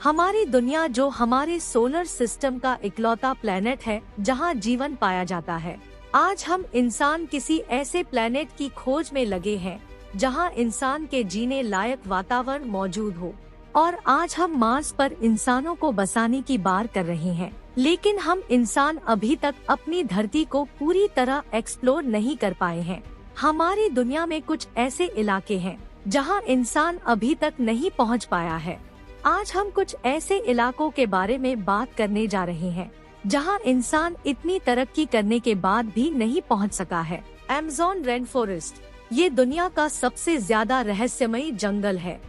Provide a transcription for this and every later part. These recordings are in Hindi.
हमारी दुनिया जो हमारे सोलर सिस्टम का इकलौता प्लेनेट है जहां जीवन पाया जाता है। आज हम इंसान किसी ऐसे प्लेनेट की खोज में लगे हैं जहां इंसान के जीने लायक वातावरण मौजूद हो। और आज हम मार्स पर इंसानों को बसाने की बात कर रहे हैं, लेकिन हम इंसान अभी तक अपनी धरती को पूरी तरह एक्सप्लोर नहीं कर पाए हैं। हमारी दुनिया में कुछ ऐसे इलाके हैं जहां इंसान अभी तक नहीं पहुंच पाया है। आज हम कुछ ऐसे इलाकों के बारे में बात करने जा रहे हैं जहां इंसान इतनी तरक्की करने के बाद भी नहीं पहुंच सका है। अमेज़न रेन फॉरेस्ट, ये दुनिया का सबसे ज्यादा रहस्यमयी जंगल है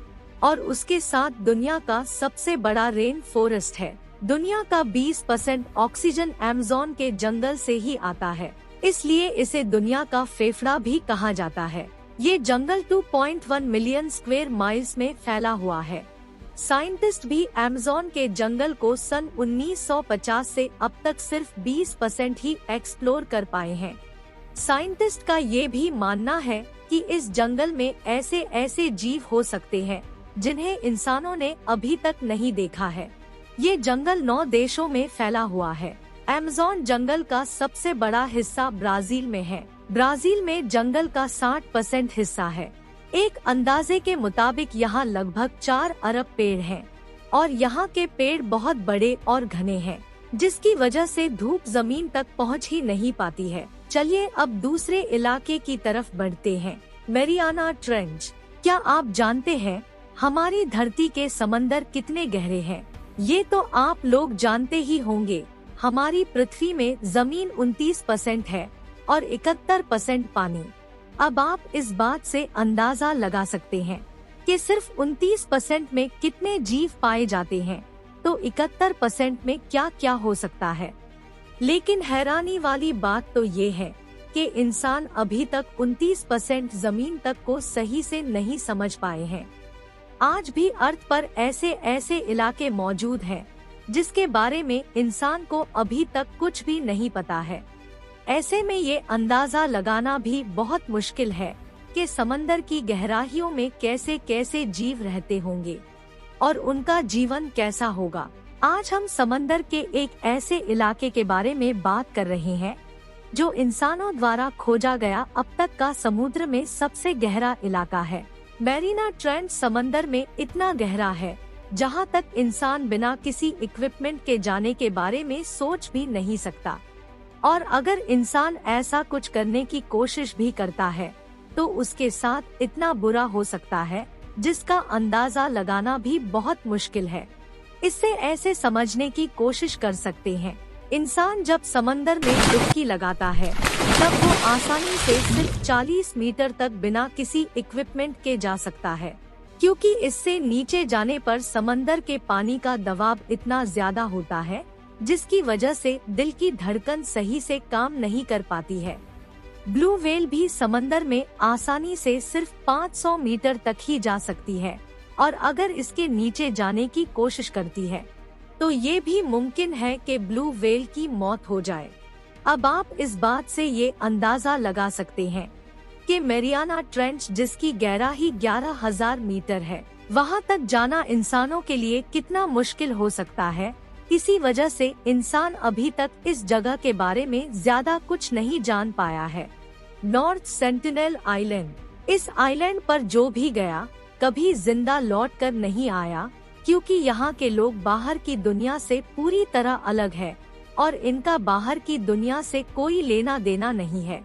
और उसके साथ दुनिया का सबसे बड़ा रेन फॉरेस्ट है। दुनिया का 20% ऑक्सीजन अमेज़न के जंगल से ही आता है, इसलिए इसे दुनिया का फेफड़ा भी कहा जाता है। ये जंगल 2.1 मिलियन स्क्वायर माइल्स में फैला हुआ है। साइंटिस्ट भी अमेज़न के जंगल को सन 1950 से अब तक सिर्फ 20% ही एक्सप्लोर कर पाए हैं। साइंटिस्ट का ये भी मानना है कि इस जंगल में ऐसे ऐसे जीव हो सकते हैं जिन्हें इंसानों ने अभी तक नहीं देखा है। ये जंगल 9 देशों में फैला हुआ है। अमेज़न जंगल का सबसे बड़ा हिस्सा ब्राजील में है। ब्राजील में जंगल का 60% हिस्सा है। एक अंदाजे के मुताबिक यहाँ लगभग 4 अरब पेड़ हैं और यहाँ के पेड़ बहुत बड़े और घने हैं, जिसकी वजह से धूप जमीन तक पहुँच ही नहीं पाती है। चलिए अब दूसरे इलाके की तरफ बढ़ते हैं, मैरियाना ट्रेंच। क्या आप जानते हैं हमारी धरती के समंदर कितने गहरे हैं? ये तो आप लोग जानते ही होंगे। हमारी पृथ्वी में जमीन 29% है और 71% पानी। अब आप इस बात से अंदाजा लगा सकते हैं कि सिर्फ 29% में कितने जीव पाए जाते हैं, तो 71% में क्या क्या हो सकता है। लेकिन हैरानी वाली बात तो ये है कि इंसान अभी तक 29% जमीन तक को सही से नहीं समझ पाए हैं। आज भी अर्थ पर ऐसे ऐसे इलाके मौजूद हैं जिसके बारे में इंसान को अभी तक कुछ भी नहीं पता है। ऐसे में ये अंदाजा लगाना भी बहुत मुश्किल है कि समंदर की गहराइयों में कैसे कैसे जीव रहते होंगे और उनका जीवन कैसा होगा। आज हम समंदर के एक ऐसे इलाके के बारे में बात कर रहे हैं जो इंसानों द्वारा खोजा गया अब तक का समुद्र में सबसे गहरा इलाका है। मैरियाना ट्रेंच समंदर में इतना गहरा है जहां तक इंसान बिना किसी इक्विपमेंट के जाने के बारे में सोच भी नहीं सकता। और अगर इंसान ऐसा कुछ करने की कोशिश भी करता है तो उसके साथ इतना बुरा हो सकता है जिसका अंदाजा लगाना भी बहुत मुश्किल है। इससे ऐसे समझने की कोशिश कर सकते हैं, इंसान जब समंदर में डुबकी लगाता है तब वो आसानी से सिर्फ 40 मीटर तक बिना किसी इक्विपमेंट के जा सकता है, क्योंकि इससे नीचे जाने पर समंदर के पानी का दबाव इतना ज्यादा होता है जिसकी वजह से दिल की धड़कन सही से काम नहीं कर पाती है। ब्लू व्हेल भी समंदर में आसानी से सिर्फ 500 मीटर तक ही जा सकती है और अगर इसके नीचे जाने की कोशिश करती है तो ये भी मुमकिन है कि ब्लू व्हेल की मौत हो जाए। अब आप इस बात से ये अंदाजा लगा सकते हैं कि मैरियाना ट्रेंच जिसकी गहराई 11,000 मीटर है, वहाँ तक जाना इंसानों के लिए कितना मुश्किल हो सकता है। इसी वजह से इंसान अभी तक इस जगह के बारे में ज्यादा कुछ नहीं जान पाया है। नॉर्थ सेंटिनल आइलैंड, इस आइलैंड पर जो भी गया कभी जिंदा लौट कर नहीं आया, क्योंकि यहाँ के लोग बाहर की दुनिया से पूरी तरह अलग है और इनका बाहर की दुनिया से कोई लेना देना नहीं है।